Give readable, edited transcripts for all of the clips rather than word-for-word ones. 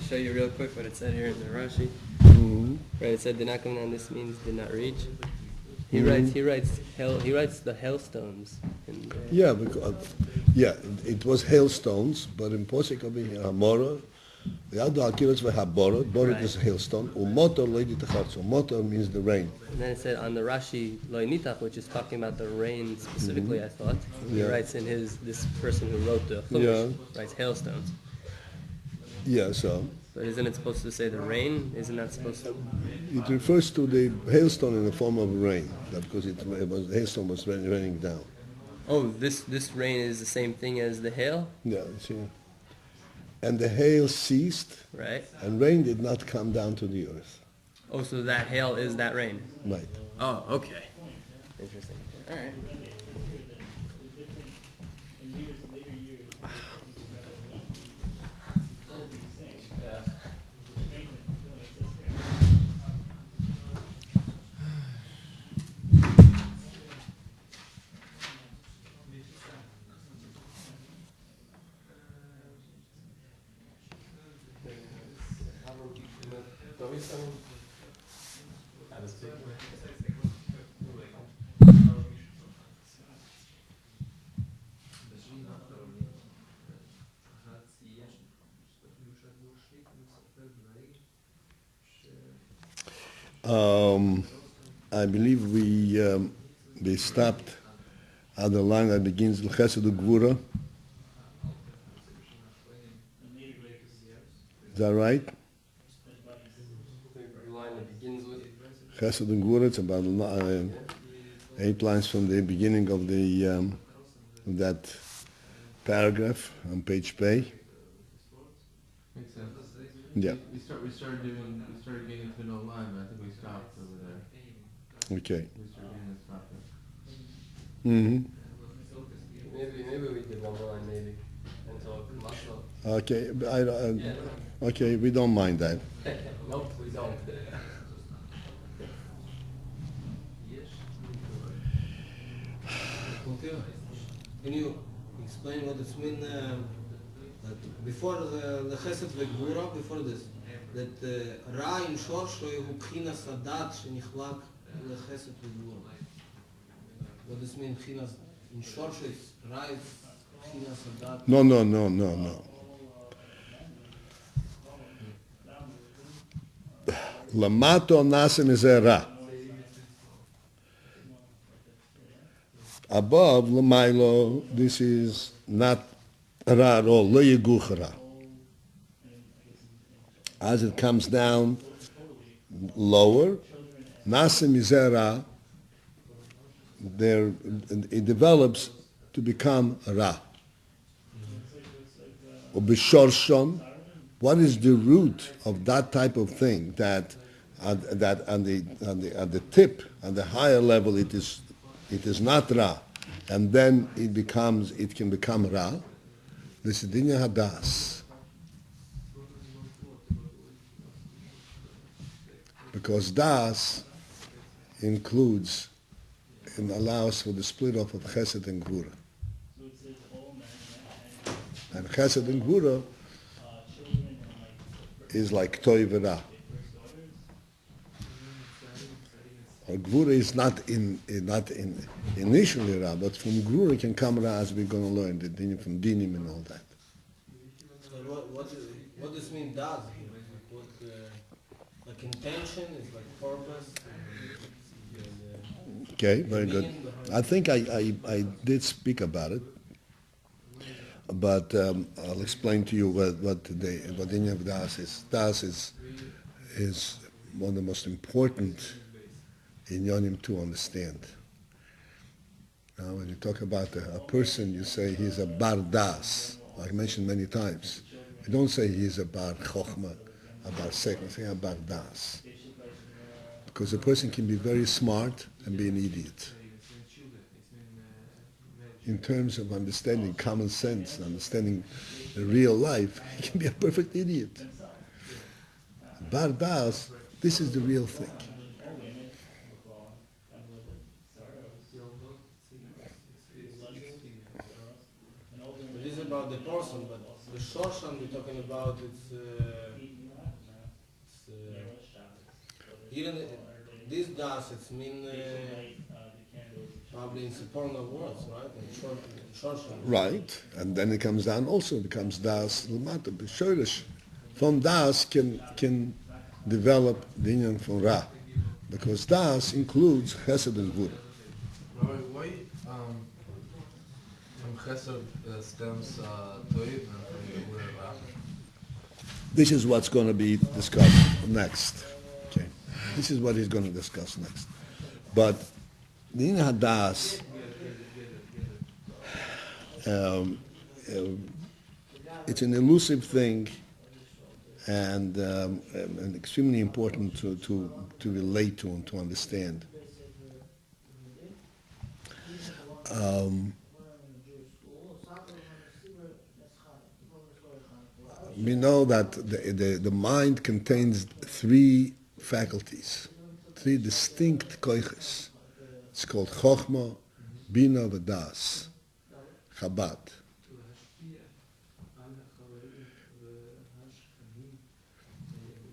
show you real quick what it said here in the Rashi. Right, it said did not come down. This means did not reach. He writes the hailstones. Yeah, because it was hailstones, but in Posik over here, Hamora, the other Akiras were Haborot, Borot is a hailstone, Umotor Lady Tachatzo. Motor means the rain. And then it said on the Rashi Loi Nitach, which is talking about the rain specifically, I thought. He writes in this person who wrote the Chumash, writes hailstones. Yeah, so. But isn't it supposed to say the rain? Isn't that supposed to? It refers to the hailstone in the form of rain, because the hailstone was raining down. Oh, this rain is the same thing as the hail? Yeah, see. And the hail ceased, right? And rain did not come down to the earth. Oh, so that hail is that rain? Right. Oh, okay. Interesting. All right. I believe we stopped at the line that begins with Chesed Gvura. Is that right? The line that begins with Chesed Gvura. It's about 8 lines from the beginning of the of that paragraph on page P. Makes sense. Yeah. We started getting to no line, but I think we stopped over there. Okay. We started getting to stop there. maybe we did one more line maybe until Maslow. Okay, okay, we don't mind that. Nope, we don't. Can you explain what it's mean that before the Chesed V'Gvura, before this, that Ra in Shorsho hu B'chinas Adat shenichlak leChesed V'Gvura? What does mean B'chinas in Shorsho is Ra is B'chinas Adat? No. Lamato nasim is Ra. Above Lamailo, this is not Ra at all. Lo Yeguch Ra. As it comes down lower, nasim is Ra. There, it develops to become Ra. Or B'shorshon. What is the root of that type of thing? That at the tip, at the higher level, it is not Ra, and then it can become Ra. This is Dinya Hadas, because Das includes and allows for the split off of Chesed and Gvura, and Chesed and Gvura is like Toy Ra. Gvura is not initially Ra, but from Gvura can come Ra, as we're going to learn from Dinim and all that. So what does mean does here? Like intention is like purpose. Okay, very good. I think I did speak about it, but I'll explain to you what Dinim of Das is. Das is one of the most important in Yomim to understand. Now, when you talk about a person, you say he's a bar das, like I mentioned many times. You don't say he's a bar chokhmah, a bar sek, you say a bar das. Because a person can be very smart and be an idiot. In terms of understanding common sense and understanding the real life, he can be a perfect idiot. Bar das, this is the real thing. It is about the person, but the Shoshan we're talking about, it's Even this das, it's mean probably in supernal words, right? In short. Right, and then it comes down also, it becomes das lamata, b'shorish. From das can develop the inyan from ra, because das includes chesed and gvura. Rabbi, why from Chesed stems Toiv and from Gevurah Ra? This is what's going to be discussed next. Okay, this is what he's going to discuss next. But the inyan hadas. It's an elusive thing and extremely important to relate to and to understand. We know that the mind contains three faculties, three distinct koiches. It's called Chochma, Bina, and Das. Chabad.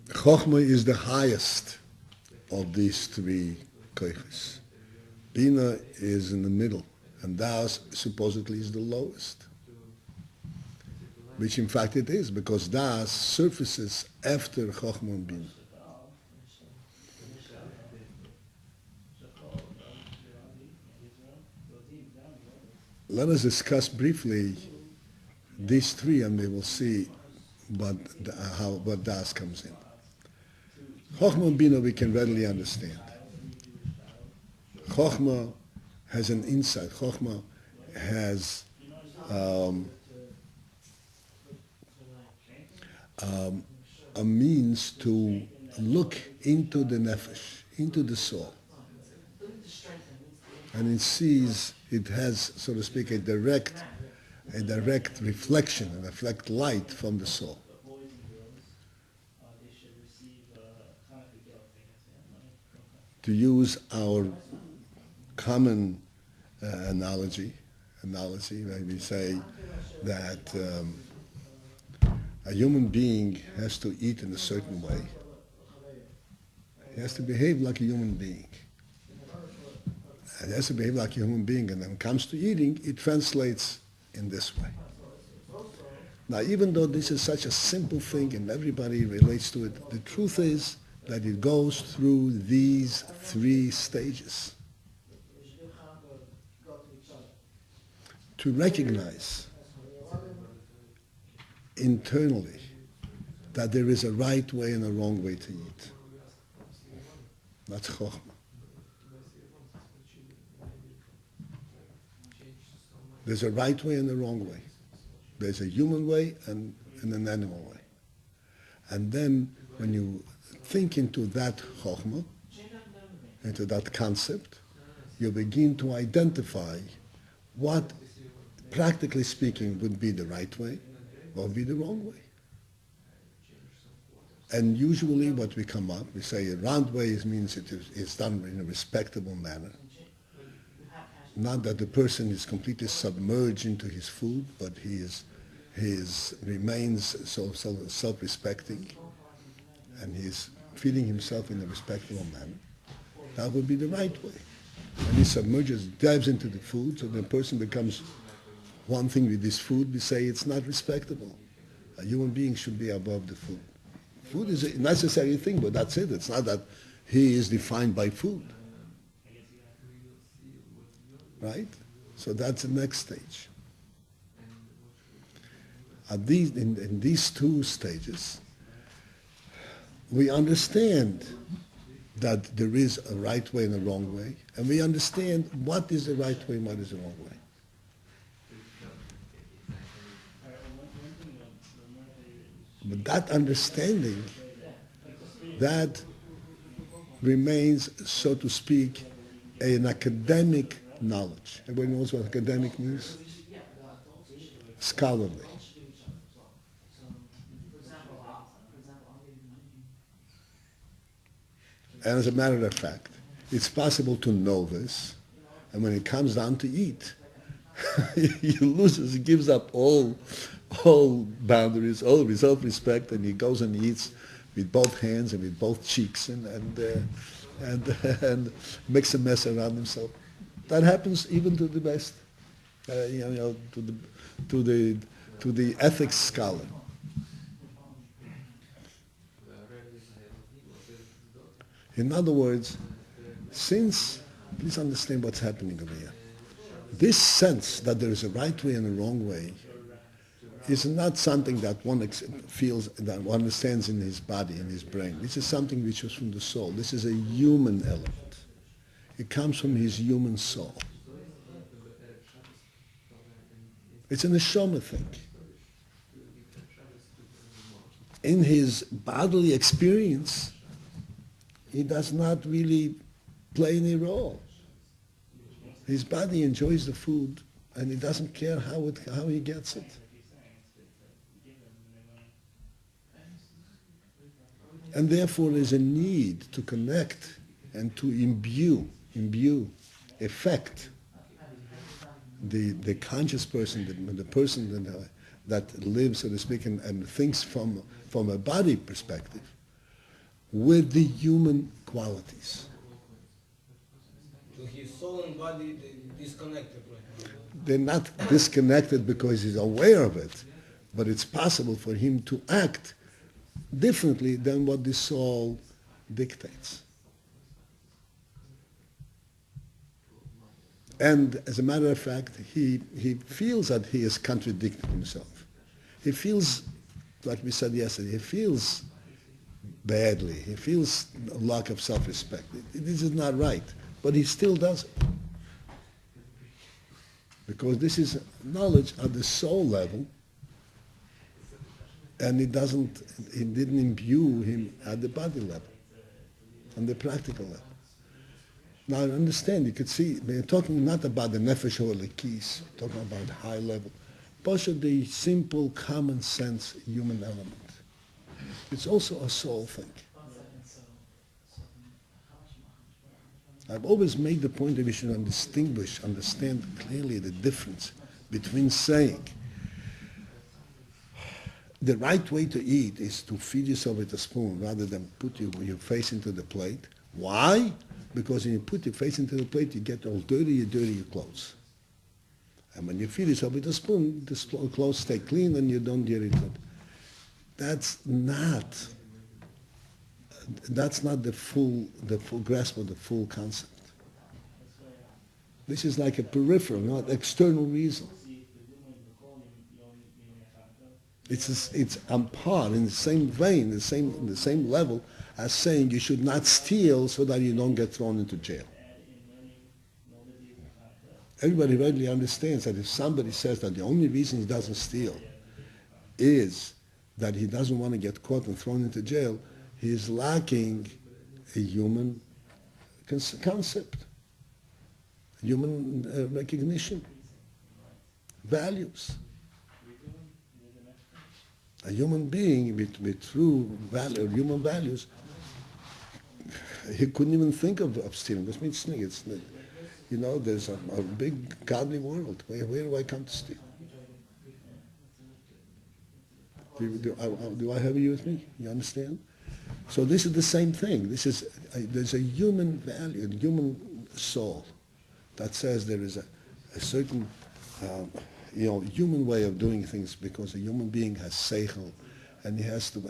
Chochma is the highest of these three koiches. Bina is in the middle, and Das supposedly is the lowest. Which in fact it is, because Das surfaces after Chochma and Bina. Let us discuss briefly these three, and we will see what Das comes in. Chochma and Bina we can readily understand. Chochma has an insight. Chochma has a means to look into the nefesh, into the soul. And it sees, it has, so to speak, a direct reflection, a reflect light from the soul. To use our common analogy, where we say that a human being has to eat in a certain way. He has to behave like a human being. And he has to behave like a human being, and when it comes to eating, it translates in this way. Now, even though this is such a simple thing and everybody relates to it, the truth is that it goes through these three stages. To recognize internally that there is a right way and a wrong way to eat. That's chokhmah. There's a right way and a wrong way. There's a human way and an animal way. And then when you think into that chokhmah, into that concept, you begin to identify what, practically speaking, would be the right way or be the wrong way. And usually what we come up, we say a round way means it's done in a respectable manner. Not that the person is completely submerged into his food, but he remains so self-respecting, and he's feeding himself in a respectable manner. That would be the right way. When he submerges, dives into the food, so the person becomes one thing with this food, we say it's not respectable. A human being should be above the food. Food is a necessary thing, but that's it. It's not that he is defined by food. Right? So that's the next stage. In these two stages, we understand that there is a right way and a wrong way, and we understand what is the right way and what is the wrong way. But that understanding, that remains, so to speak, an academic knowledge. Everybody knows what academic means? Scholarly. And as a matter of fact, it's possible to know this, and when it comes down to eat, he loses, he gives up all boundaries, all self-respect, and he goes and eats with both hands and with both cheeks and makes a mess around himself. That happens even to the best, to the ethics scholar. In other words, since, please understand what's happening over here. This sense that there is a right way and a wrong way is not something that one feels, that one understands in his body, in his brain. This is something which is from the soul. This is a human element. It comes from his human soul. It's a neshama thing. In his bodily experience, he does not really play any role. His body enjoys the food, and he doesn't care how he gets it. And therefore there's a need to connect and to imbue, affect the conscious person, the person that lives, so to speak, and thinks from a body perspective, with the human qualities. So his soul and body they disconnected right now. They're not disconnected because he's aware of it, but it's possible for him to act differently than what the soul dictates. And as a matter of fact, he feels that he is contradicting himself. He feels, like we said yesterday, he feels badly. He feels a lack of self-respect. This is not right, but he still does it. Because this is knowledge at the soul level, and it didn't imbue him at the body level, on the practical level. Now understand, you could see, we're talking not about the nefesh or the keys, we're talking about high level, but the simple common sense human element. It's also a soul thing. I've always made the point that we should understand clearly the difference between saying the right way to eat is to feed yourself with a spoon rather than put your face into the plate. Why? Because when you put your face into the plate, you get all dirty, you dirty your clothes. And when you feed yourself with a spoon, the clothes stay clean and you don't dirty it. That's not the full grasp of the full concept. This is like a peripheral, not external reason. It's on par, in the same vein, in the same level as saying you should not steal so that you don't get thrown into jail. Everybody readily understands that if somebody says that the only reason he doesn't steal is that he doesn't want to get caught and thrown into jail, he is lacking a human concept, human recognition, values. A human being with true value, human values, he couldn't even think of stealing. This means stealing. There's a big godly world. Where do I come to steal? Do I have you with me? You understand? So this is the same thing. There's a human value, a human soul that says there is a certain human way of doing things, because a human being has seichel, and he has to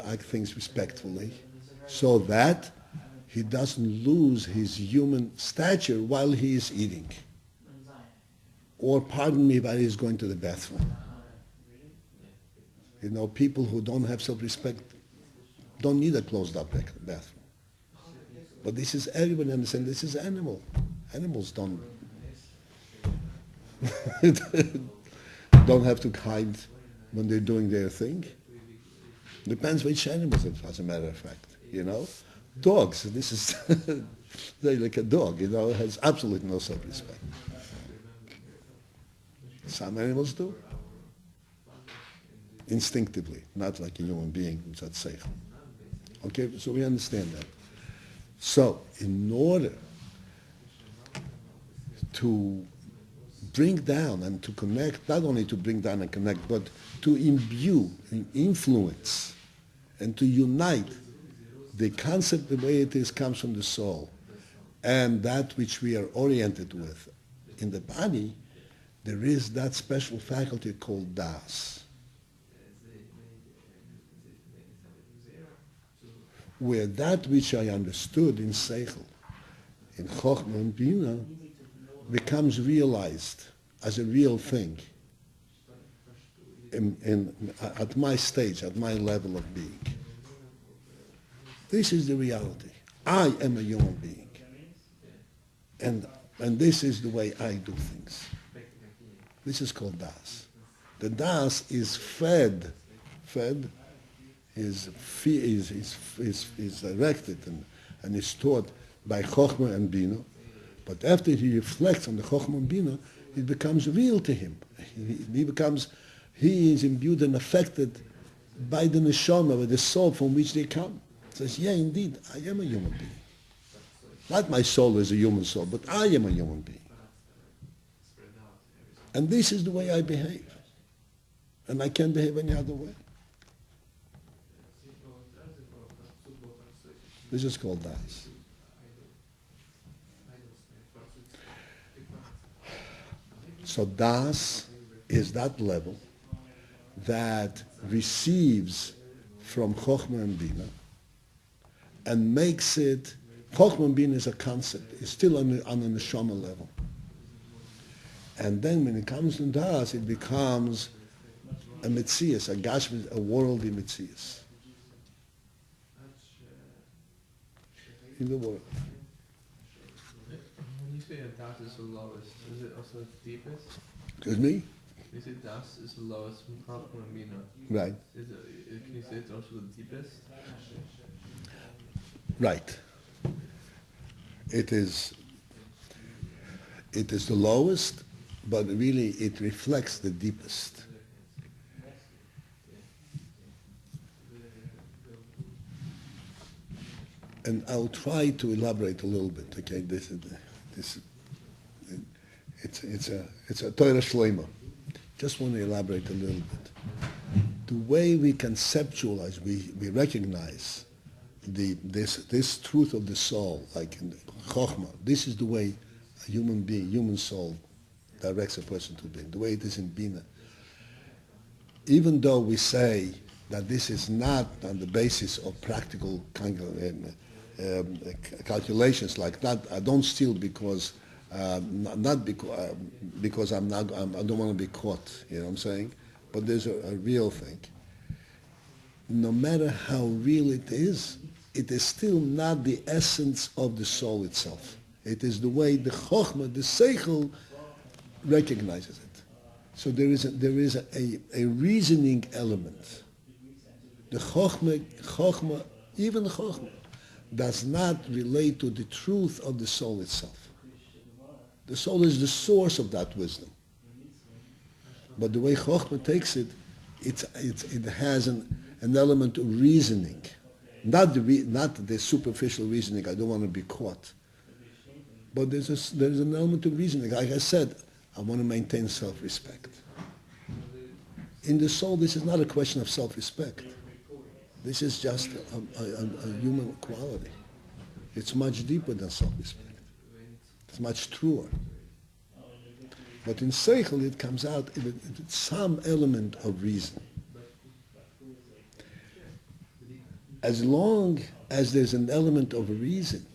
act things respectfully, so that he doesn't lose his human stature while he is eating, or pardon me, while he's going to the bathroom. People who don't have self-respect don't need a closed-up bathroom. But this is, everybody understands, this is animal. Animals don't have to hide when they're doing their thing. Depends which animals, as a matter of fact. Dogs, this is they're like a dog, has absolutely no self-respect. Some animals do. Instinctively, not like a human being who's at safe. Okay, so we understand that. So, in order to bring down and to connect, not only to bring down and connect, but to imbue, influence, and to unite the concept the way it is comes from the soul, and that which we are oriented with in the body, there is that special faculty called das, where that which I understood in Seichel, in Chochmah and Bina, becomes realized as a real thing at my stage, at my level of being. This is the reality. I am a human being. And this is the way I do things. This is called das. The das is fed, is directed and is taught by Chochmah and Bina. But after he reflects on the Chochmah and Bina, it becomes real to him. He is imbued and affected by the neshama, by the soul from which they come. He says, yeah, indeed, I am a human being. Not my soul is a human soul, but I am a human being. And this is the way I behave. And I can't behave any other way. This is called das. So das is that level that receives from Chochmah and Bina and makes it, Chochmah and Bina is a concept, it's still on a neshama level. And then when it comes to das, it becomes a metzias, a gashmis, a worldly metzias in the world. When you say that das is the lowest, is it also the deepest? Excuse me? You say das is the lowest from Chochmah and Bina. Right. Can you say it's also the deepest? Right. It is the lowest, but really it reflects the deepest. And I'll try to elaborate a little bit. Okay, it's a Torah Shleima. Just want to elaborate a little bit. The way we conceptualize, we recognize this truth of the soul, like in Chochmah. This is the way a human being, human soul, directs a person to being. The way it is in Bina. Even though we say that this is not on the basis of practical calculations like that, I don't steal because not because I don't want to be caught. You know what I'm saying? But there's a real thing. No matter how real it is still not the essence of the soul itself. It is the way the Chochmah, the Seichel, recognizes it. So there is a reasoning element. The Chochmah, even Chochmah, does not relate to the truth of the soul itself. The soul is the source of that wisdom. But the way Chochmah takes it, it has an element of reasoning. Not the superficial reasoning, I don't want to be caught. But there's an element of reasoning. Like I said, I want to maintain self-respect. In the soul, this is not a question of self-respect. This is just a human quality. It's much deeper than self-respect. It's much truer. But in Seichel, it comes out with some element of reason. As long as there's an element of reason,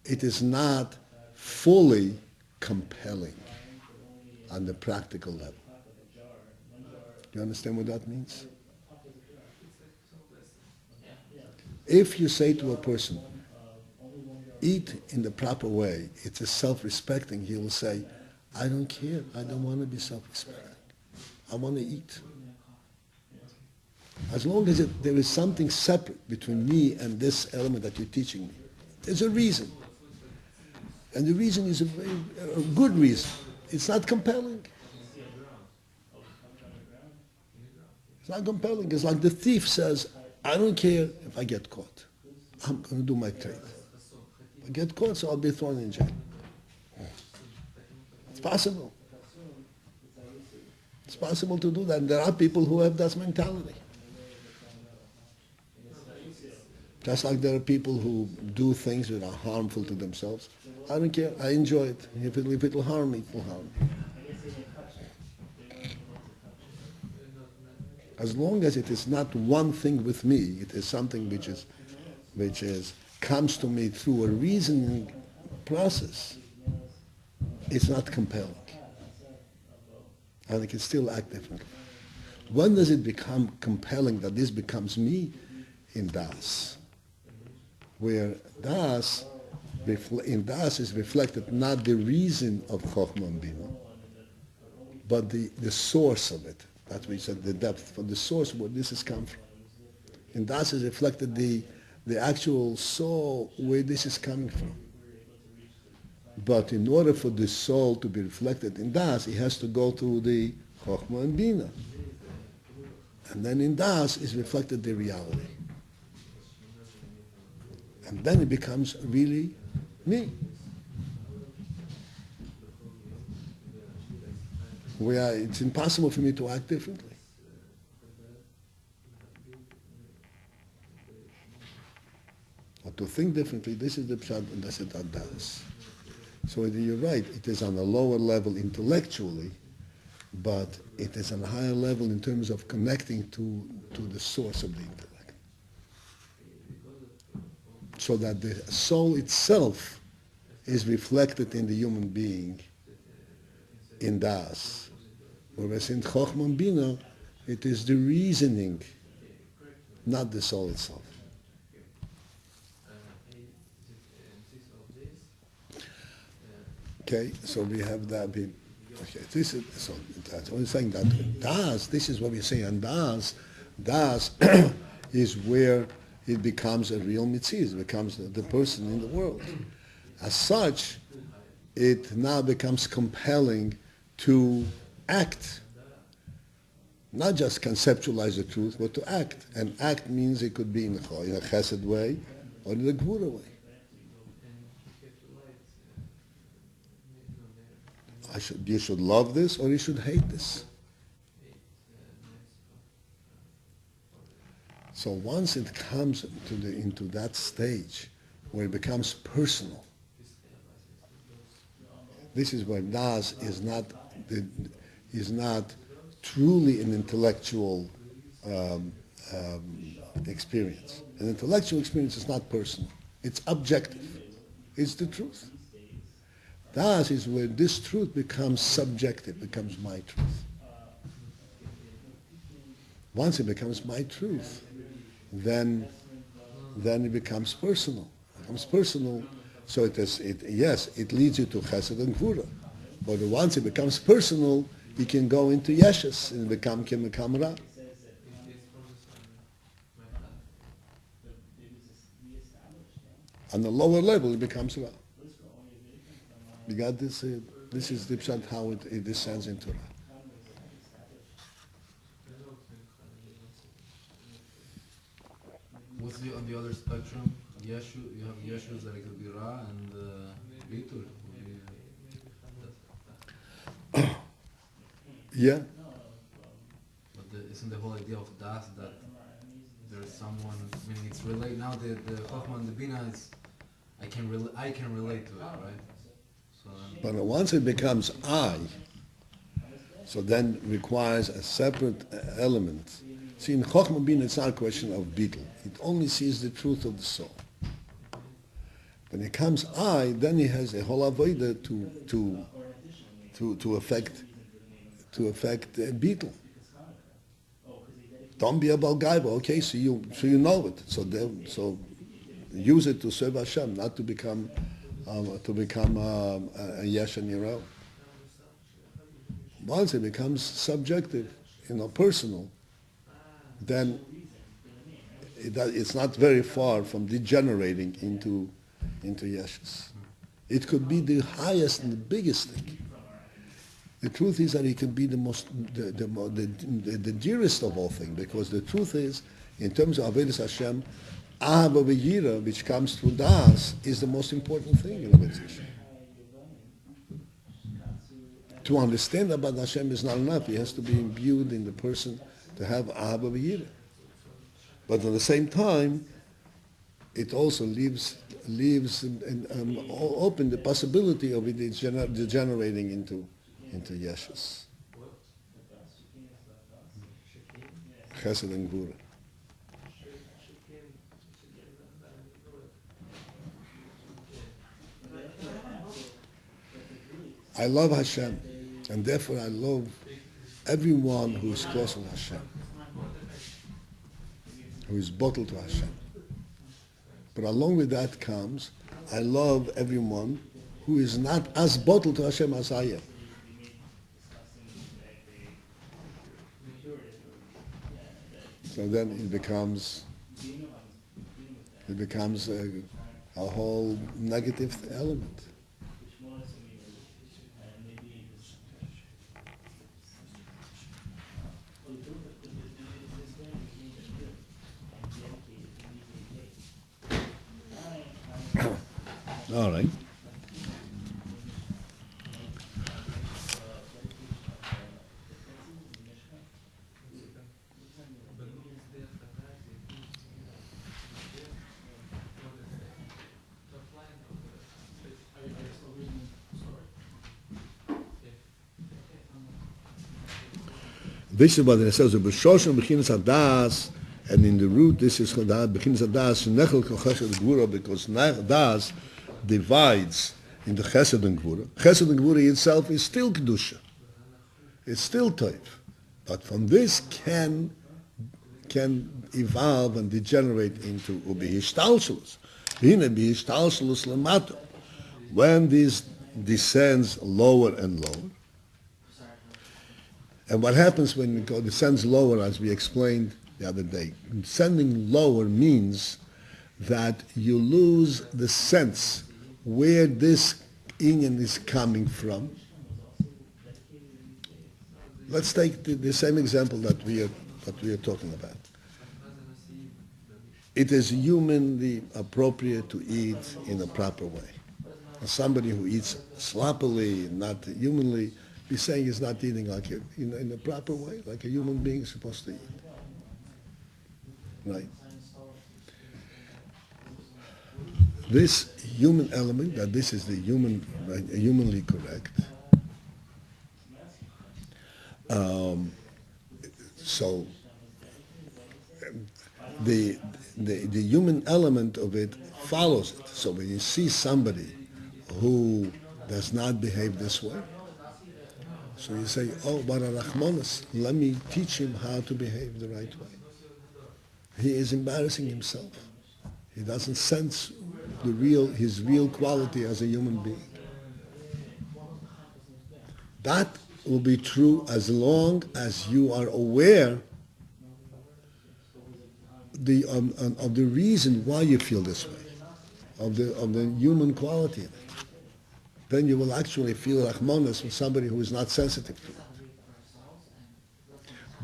it is not fully compelling on the practical level. Do you understand what that means? If you say to a person, eat in the proper way, it's a self-respecting, he will say, I don't care, I don't want to be self-respecting. I want to eat. As long as there is something separate between me and this element that you're teaching me, there's a reason. And the reason is a good reason. It's not compelling. It's not compelling. It's like the thief says, I don't care if I get caught. I'm going to do my trade. If I get caught, so I'll be thrown in jail. It's possible. It's possible to do that. And there are people who have that mentality. Just like there are people who do things that are harmful to themselves. I don't care. I enjoy it. If it'll harm me, it'll harm me. As long as it is not one thing with me, it is something which comes to me through a reasoning process, it's not compelling. And I can still act differently. When does it become compelling that this becomes me? In Das. Where in Das is reflected not the reason of Chochmah and Bina, but the source of it. That we said the depth, from the source where this has come from. In Das is reflected the actual soul where this is coming from. But in order for the soul to be reflected in Das, it has to go through the Chochmah and Bina. And then in Das is reflected the reality. And then it becomes really me. Where it's impossible for me to act differently. Or to think differently, this is the pshat, and that's it that does. So you're right, it is on a lower level intellectually, but it is on a higher level in terms of connecting to the source of the intellect. So that the soul itself is reflected in the human being in Das. Whereas in Chochmah and Bina, it is the reasoning, not the soul itself. Okay, so we have that. Okay, this is so. That's what we're saying. That Das. This is what we say. And Das is where it becomes a real mitzvah. It becomes the person in the world. As such, it now becomes compelling to act. Not just conceptualize the truth, but to act. And act means it could be in a chesed way or in a gvura way. You should love this or you should hate this. So once it comes into that stage where it becomes personal, this is where Das is not truly an intellectual experience. An intellectual experience is not personal. It's objective. It's the truth. Das is where this truth becomes subjective, becomes my truth. Once it becomes my truth, then it becomes personal. It becomes personal, so it leads you to Chesed and Gvura. But once it becomes personal, you can go into Yeshes and become Ra. On the lower level, it becomes Ra. You got this? This is the pshat how it descends into Ra. What's on the other spectrum? Yeshu, you have Yeshus that it could be Ra and Bitur. Yeah. But isn't the whole idea of Das that there's someone? I mean, it's relate now. The Chochmah and the Bina is I can relate to it, right? So but once it becomes I, so then requires a separate element. See, in Chochmah Bina, it's not a question of bittul. It only sees the truth of the soul. When it comes I, then he has a whole avodah to affect bittul. Don't be a balgaiva. Okay, so you know it. So use it to serve Hashem, not to become a yesh and yirah. Once it becomes subjective, personal, then it's not very far from degenerating into yeshes. It could be the highest and the biggest thing. The truth is that it can be the dearest of all things, because the truth is, in terms of Avodas Hashem, Abba V'yira, which comes through Das, is the most important thing in Avodas Hashem. To understand about Hashem is not enough. He has to be imbued in the person to have Abba Yireh. But at the same time, it also leaves open the possibility of it degenerating into Yeshus. Chesed and Gvura. I love Hashem, and therefore I love everyone who is close to Hashem, who is bottled to Hashem. But along with that comes, I love everyone who is not as bottled to Hashem as I am. So then it becomes a whole negative element. All right. This is what it says, B'shoshen b'chinas hadas, and in the root this is b'chinas hadas, nechel kol chesed gvura, because das divides in the chesed and gvura. Chesed and gvura itself is still kedusha, it's still toiv, but from this can evolve and degenerate into ubihishtalshelus. Hine bihishtalshelus lemato. When this descends lower and lower. And what happens when it descends lower, as we explained the other day, descending lower means that you lose the sense where this inyan is coming from. Let's take the same example that we are talking about. It is humanly appropriate to eat in a proper way. Somebody who eats sloppily, not humanly, be saying he's not eating like in a proper way, like a human being is supposed to eat. Right? This human element, that this is the humanly correct. So the human element of it follows it. So when you see somebody who does not behave this way, so you say, oh, Bara Rachmanis, let me teach him how to behave the right way. He is embarrassing himself. He doesn't sense his real quality as a human being. That will be true as long as you are aware of the reason why you feel this way, of the human quality in it. Then you will actually feel Rachmanis with somebody who is not sensitive to it.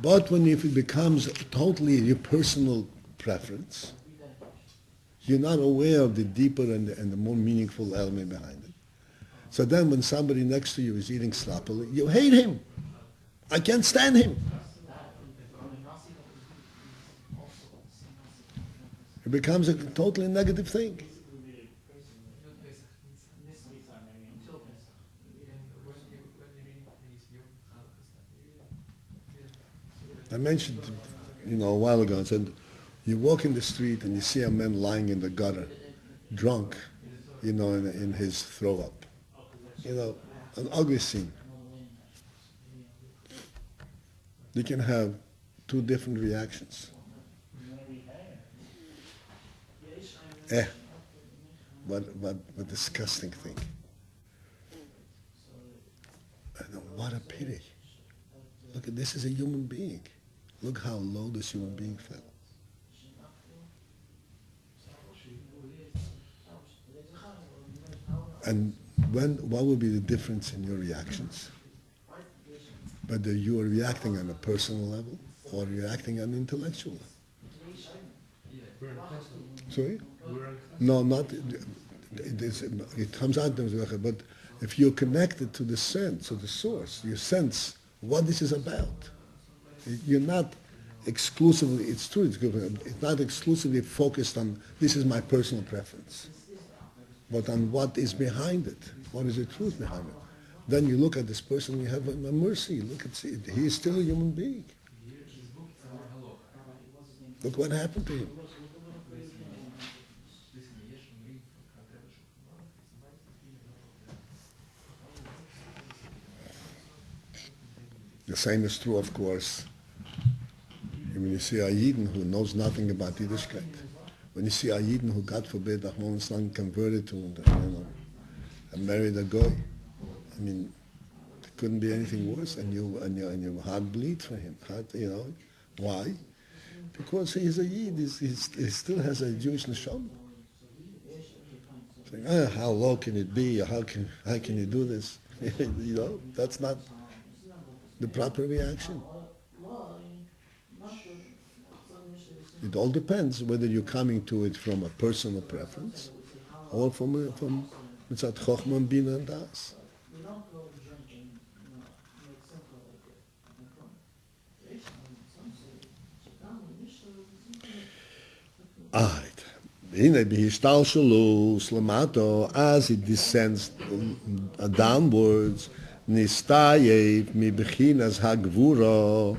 But if it becomes totally your personal preference, you're not aware of the deeper and the more meaningful element behind it. So then when somebody next to you is eating sloppily, you hate him. I can't stand him. It becomes a totally negative thing. I mentioned, a while ago, I said, you walk in the street and you see a man lying in the gutter, drunk, in his throw up. An ugly scene. You can have two different reactions. What disgusting thing. What a pity. Look, this is a human being. Look how low this human being fell. And what would be the difference in your reactions? Whether you are reacting on a personal level or reacting on an intellectual level. Sorry? No, not. It comes out, but if you're connected to the sense, to the source, you sense what this is about. You're not exclusively, it's true, it's not exclusively focused on this is my personal preference, but on what is behind it, what is the truth behind it. Then you look at this person, you have a mercy, look at, he is still a human being. Look what happened to him. The same is true, of course, when you see a Yidden who knows nothing about Yiddishkeit. When you see a Yidden who, God forbid, converted to, and married a goy. I mean, it couldn't be anything worse, and your heart bleeds for him. Why? Because he's a Yid. He still has a Jewish neshama. Saying, how low can it be? How can you do this? That's not the proper reaction. It all depends whether you're coming to it from a personal preference or from Mitzat Chochmah, Bina, and Das. Alright. As it descends downwards, Nistayev mi bechinas hagvura,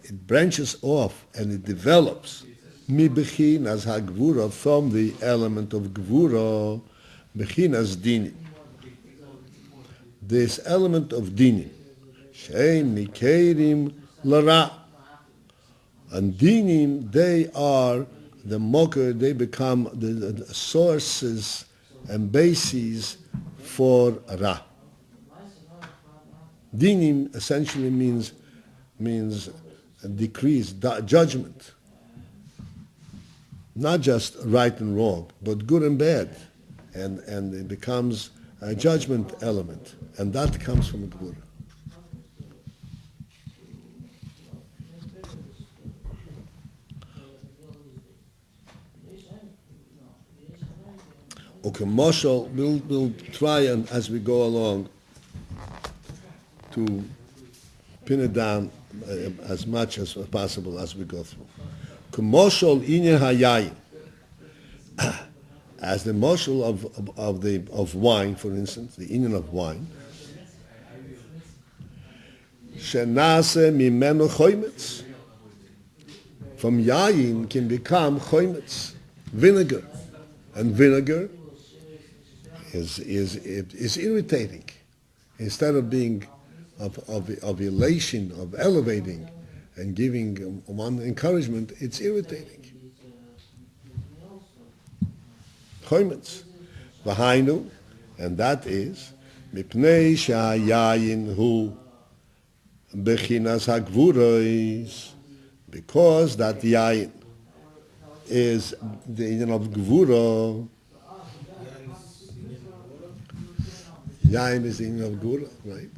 it branches off and it develops mi bechinas hagvura, from the element of gvura, bechinas dinim. This element of dinim, shein nikerim lara, and dinim, they are the mocker, they become the sources and bases for ra. Dinim essentially means decrees, judgment. Not just right and wrong, but good and bad. And it becomes a judgment element. And that comes from Gvura. Okay, Moshel, we'll try and as we go along to pin it down as much as possible as we go through. Moshel inyan hayayin, as the moshel of wine, for instance, the inyan of wine. Shenase mimenu choimetz. From yayin can become choimetz, vinegar, and vinegar is irritating. Instead of being of elation, of elevating, and giving one encouragement, it's irritating. Choimetz, v'hainu, and that is mipnei shehayayin hu bechinas hagvuros, because that yayin is the inyan of gvura. Yayin is the inyan of gvura, right?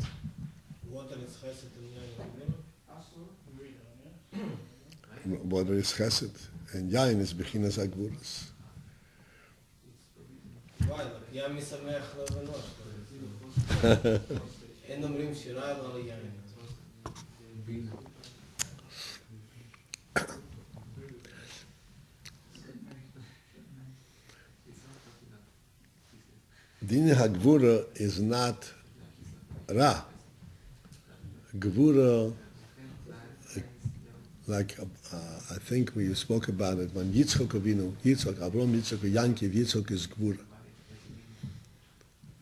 Water is chesed, and yayin is bechinas hagvuros. ים משמח לבנות. אין אומרים שירה אלא על יין. Din HaGvura is not Ra. Gvura, like I think we spoke about it when Yitzchok Avinu, Avraham, Yitzchok, Yankiv, Yitzchok is Gvura.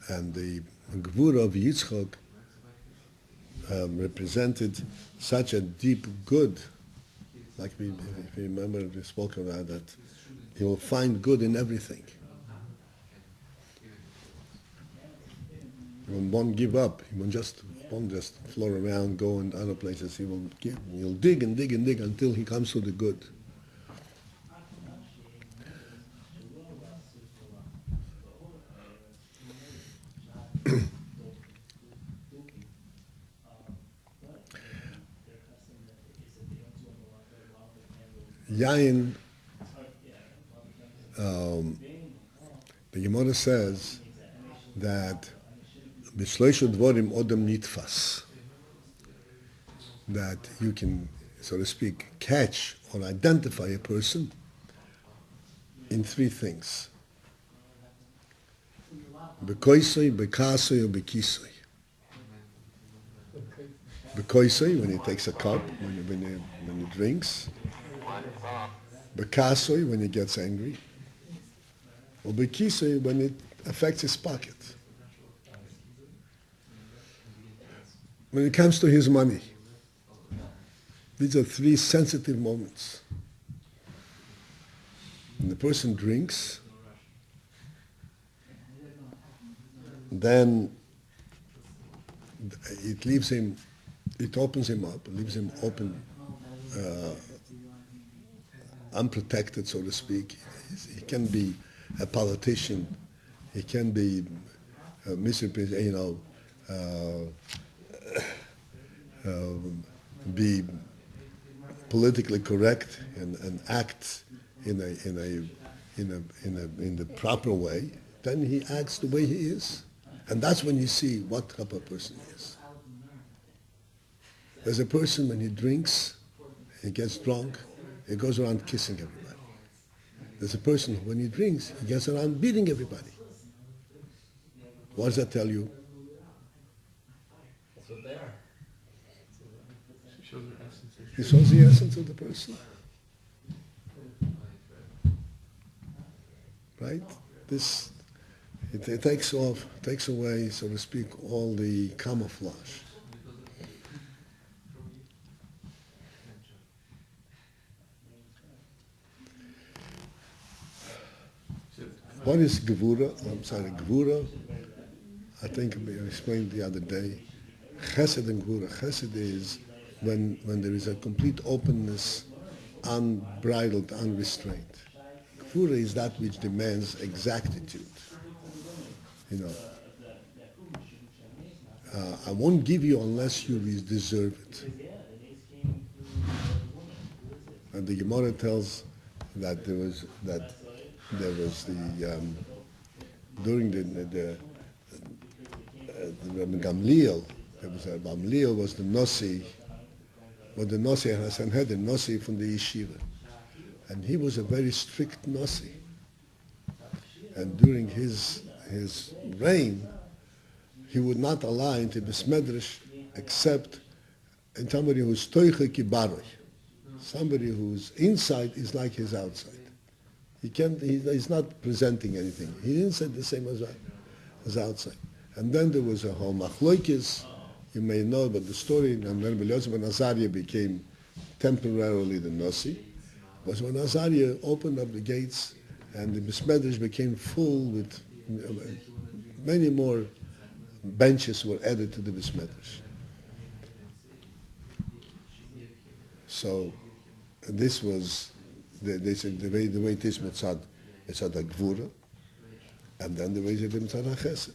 And the Gvura of Yitzchok represented such a deep good, like if you remember we spoke about that, he will find good in everything. He won't give up. He won't just float around, go in other places. He'll dig and dig and dig until he comes to the good. Yain, the Gemara says that B'shloisha dvorim odom nitfas. That you can, so to speak, catch or identify a person in three things. Bekoisoi, bekasoi, or bekisoi. Bekoisoi, when he takes a cup, when he drinks. Bekasoi, when he gets angry. Or bekisoi, when it affects his pocket. When it comes to his money. These are three sensitive moments. When the person drinks, then it leaves him, it opens him up, leaves him open, unprotected, so to speak. He can be a politician, he can be be politically correct and act in the proper way. Then he acts the way he is, and that's when you see what type of person he is. There's a person when he drinks, he gets drunk, he goes around kissing everybody. There's a person when he drinks, he gets around beating everybody. What does that tell you? That's what they are. He shows the essence of the person. Right? This, it takes away, so to speak, all the camouflage. What is Gevura? I'm sorry, Gevura, I think I explained the other day. Chesed and Gevura. Chesed is when there is a complete openness, unbridled, unrestrained. Gevura is that which demands exactitude. You know, I won't give you unless you deserve it. And the Gemara tells that there was the during the Rabbi Gamliel, Gamliel was the Nasi, but the Nasi Hassan had the Nasi from the yeshiva, and he was a very strict Nasi. And during his reign, he would not allow into Besmedrish except in somebody who's toiche kibaroi, somebody whose inside is like his outside. He's not presenting anything. He didn't say the same as outside. And then there was a whole machloikis. You may know about the story. And then when Azariah became temporarily the Nasi, was when Azariah opened up the gates and the Besmedrish became full with many more benches were added to the Besmedrish. So this was they said the way it is mitzad a gvura, and then the way it is mitzad a chesed.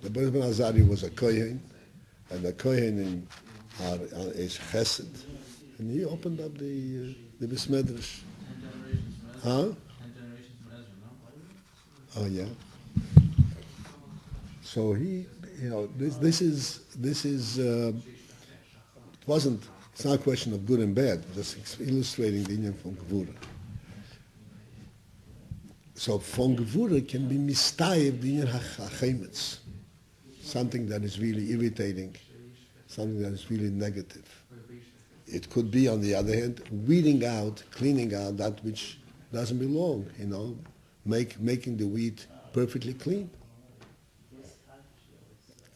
The Beis Ben Azari was a kohen, and the kohen is chesed, and he opened up the Besmedrish. Huh? Oh yeah. So he, this is it wasn't. It's not a question of good and bad, just illustrating the Indian from Gevura. So from Gevura can be mistayev the Indian hachemetz, something that is really irritating, something that is really negative. It could be, on the other hand, weeding out, cleaning out that which doesn't belong, making the wheat perfectly clean.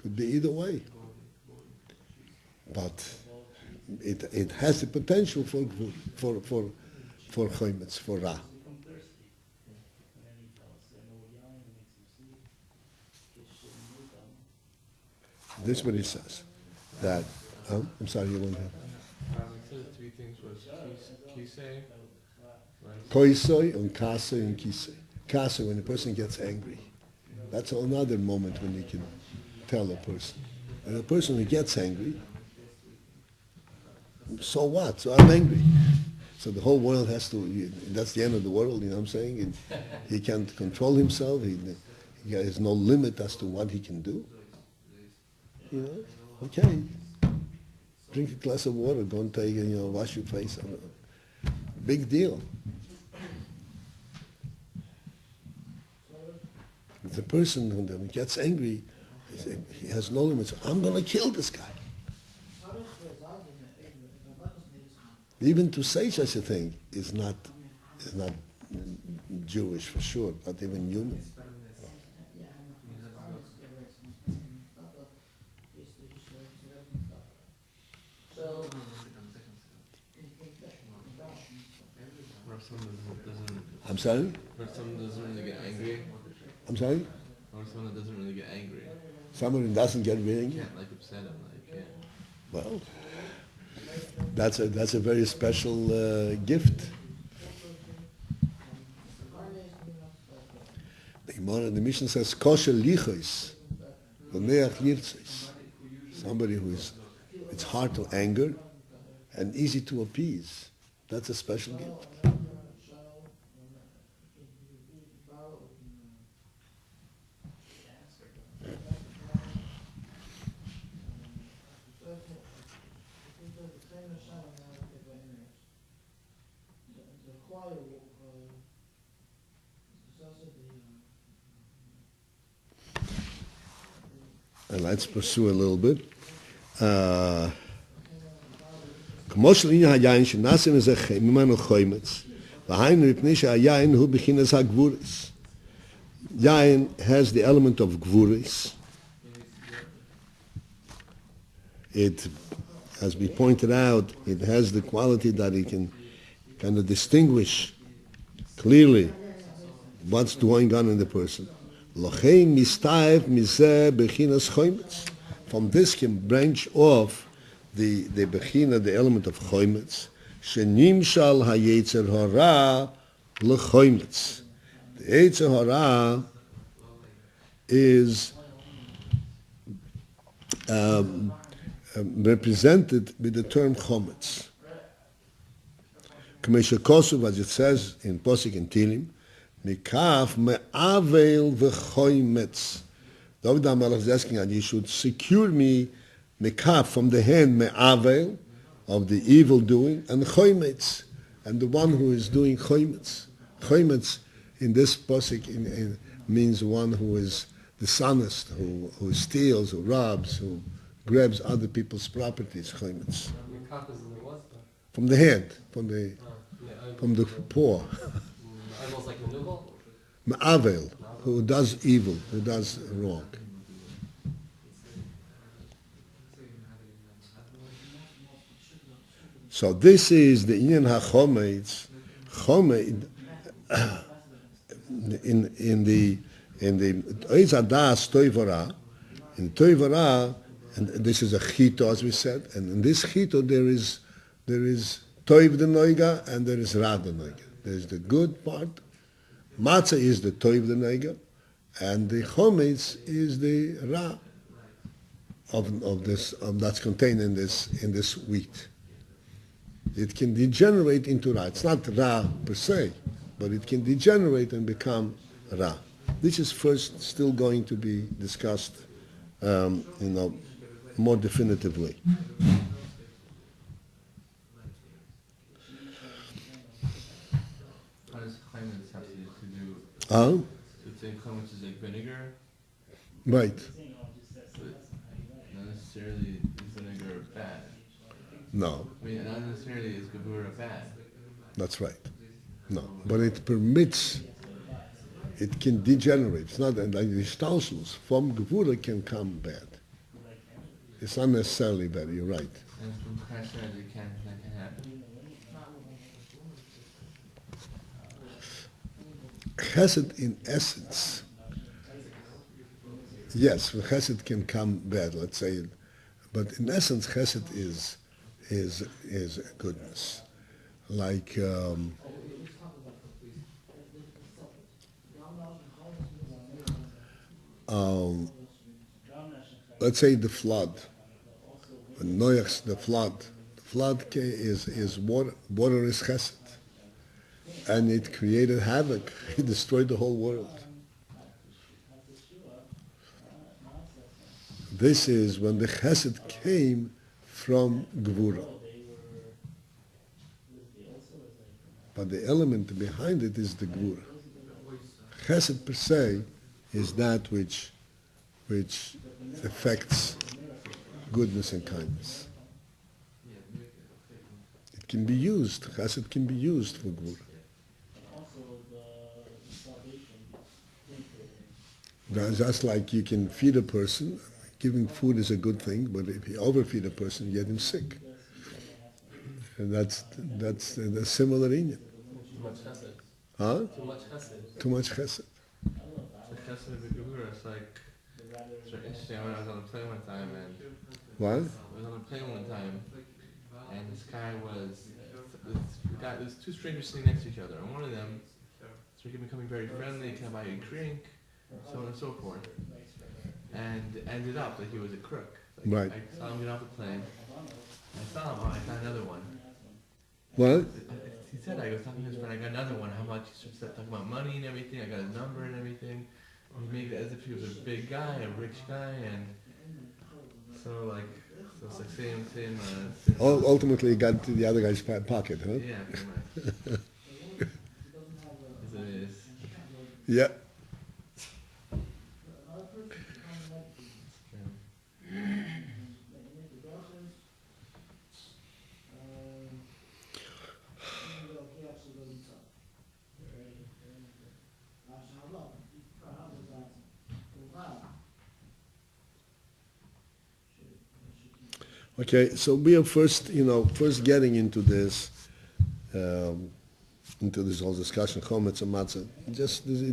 Could be either way. But it has the potential for chometz, for ra. This is what he says. That I'm sorry, you want to. He said three things was kisei, Koisoi and kasoi and kisei. Kasoi, when a person gets angry. That's another moment when you can tell a person. And a person who gets angry, so what? So I'm angry. So the whole world has to, that's the end of the world, you know what I'm saying? And he can't control himself. He has no limit as to what he can do. Okay. Drink a glass of water. Go and take, wash your face. Big deal. If the person who gets angry, he has no limits. I'm going to kill this guy. Even to say such a thing is not Jewish for sure, not even human. Or if someone doesn't, I'm sorry? or if someone doesn't really get angry, I'm sorry? or someone that doesn't really get angry, Someone who doesn't get really angry? can't like upset him, like, yeah. Well, that's a very special gift. The Gemara, the Mishnah says, "Kosher lichos, v'neach yirtzos." Somebody who is, it's hard to anger and easy to appease. That's a special gift. And let's pursue a little bit. כמו שלעניין היין שנעשה מזה ממנו חומץ, והיינו מפני שהיין הוא בחינס הגבורס. Yain has the element of gvuris. It, as we pointed out, it has the quality that it can kind of distinguish clearly what's going on in the person. Lochein mistaev mizeh bechinas chometz. From this can branch off the bechina, the element of chometz. Shenimshal hayetzer hara lechometz. The yetzer hara is represented with the term chometz. K'mesha kosuv, as it says in Posik and Tilim, Mikaf me'avel v'choimetz. David HaMelech is asking that you should secure me mikaf from the hand me'avel of the evil doing and choimetz and the one who is doing choimetz. Choimetz in this posik means one who is dishonest, who steals, who robs, who grabs other people's properties. Choimetz. From the hand, from the paw. Almost like maneuver? Ma'avel, who does evil, who does wrong. So this is the Inyan HaChometz. Chometz, in the Oiz Adas Toivara, in Toivara, and this is a chito, as we said, and in this chito there is Toiv the Noiga and there is Ra the Noiga. There's the good part. Matzah is the Toiv the Noiga, and the Chometz is the Ra of that's contained in this wheat. It can degenerate into Ra. It's not Ra per se, but it can degenerate and become Ra. This is first still going to be discussed, more definitively. How does chometz have to do? Oh, The thing chometz is like vinegar, right. but not necessarily is vinegar bad. No, I mean, not necessarily is gevura bad. that's right. No, but it permits. It can degenerate. It's not like the stalsels from gevura can come bad. It's not necessarily bad. You're right. And from chesed that can happen. Chesed, in essence, yes, chesed can come bad. Let's say it, but in essence, chesed is goodness. Like let's say the flood. When Noach's the flood is water. Water is chesed. And it created havoc. It destroyed the whole world. This is when the chesed came from Gvura. But the element behind it is the Gvura. Chesed per se is that which affects goodness and kindness. It can be used, chesed can be used for Gvura. Just like you can feed a person, giving food is a good thing, but if you overfeed a person, you get him sick. And that's a similar inyan. Too much chesed. Huh? Too much chesed. Too much chesed. The chesed of the Gevura, it's very interesting. I was on a plane one time, and What? I was on a plane one time, and this guy was, there's two strangers sitting next to each other, and one of them started becoming very friendly, can I buy you a drink, so on and so forth. And ended up that he was a crook. Right. I saw him get off the plane, I saw him, oh, I got another one. What? He said, I was talking to his friend, I got another one, how much? He started talking about money and everything, I got his number and everything. He made it as if he was a big guy, a rich guy, and so it's like same Ultimately, it got to the other guy's pocket, huh? yeah, pretty much. As it is. Yeah. Okay, so we are first getting into this whole discussion, chometz and matzah.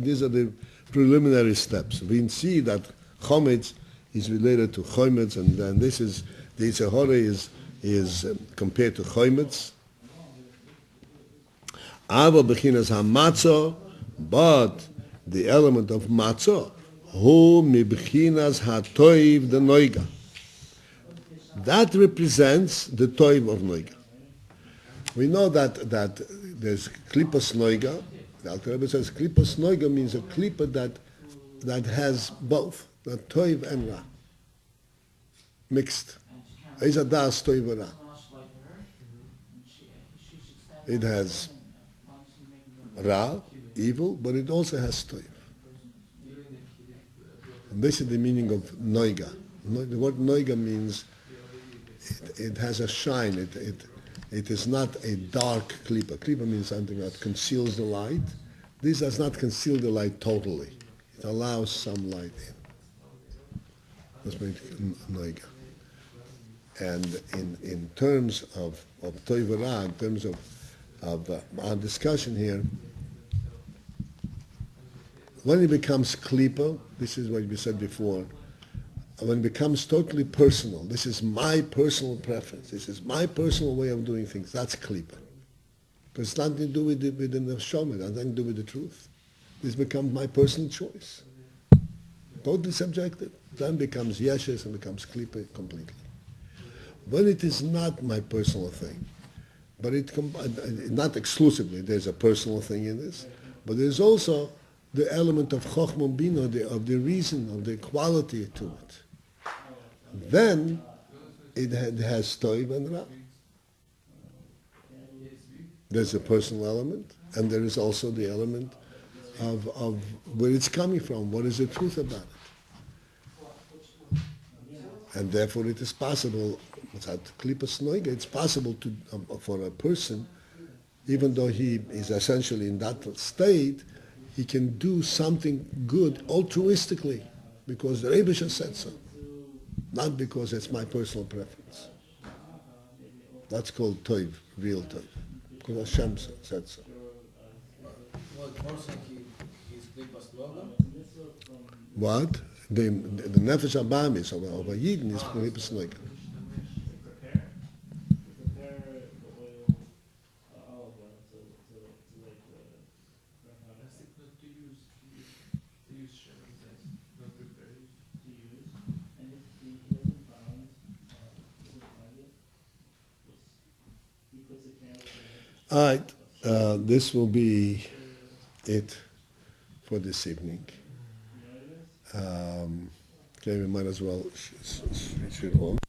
These are the preliminary steps. We see that chometz is related to chometz, and then this is the Yitzhahara is compared to chometz. Ava bechinas hamatzah, but the element of matzah, hu mibechinas hatoiv the noiga. That represents the toiv of noiga. We know that there's klippas noiga. The Alter Rebbe says klippas noiga means a klippa that has both, the toiv and ra, mixed. Is a das toiv ra. It has ra, evil, but it also has toiv. And this is the meaning of noiga. The word noiga means it has a shine. It is not a dark klippa. Klippa means something that conceals the light. This does not conceal the light totally. It allows some light in. That's made noiga. And in terms of toivara, in terms of our discussion here, when it becomes klippa, this is what we said before, when it becomes totally personal, this is my personal preference, this is my personal way of doing things, that's klippa. Because it's nothing to do with the neshama, it has nothing to do with the truth. This becomes my personal choice. Totally subjective. Then becomes Sheishes and becomes klippa completely. When it is not my personal thing, but not exclusively, there's a personal thing in this, but there's also the element of chokhmah bina, of the reason, of the quality to it. Then it has toiv and ra. There's a personal element, and there is also the element of where it's coming from. What is the truth about it? And therefore, it is possible. It's possible for a person, even though he is essentially in that state, he can do something good altruistically because the Rebbe said so, not because it's my personal preference. That's called toiv, real toiv, because Hashem said so. What? The nefesh abamis of a yidin is klippas noiga. All right, this will be it for this evening. Okay, we might as well switch it on.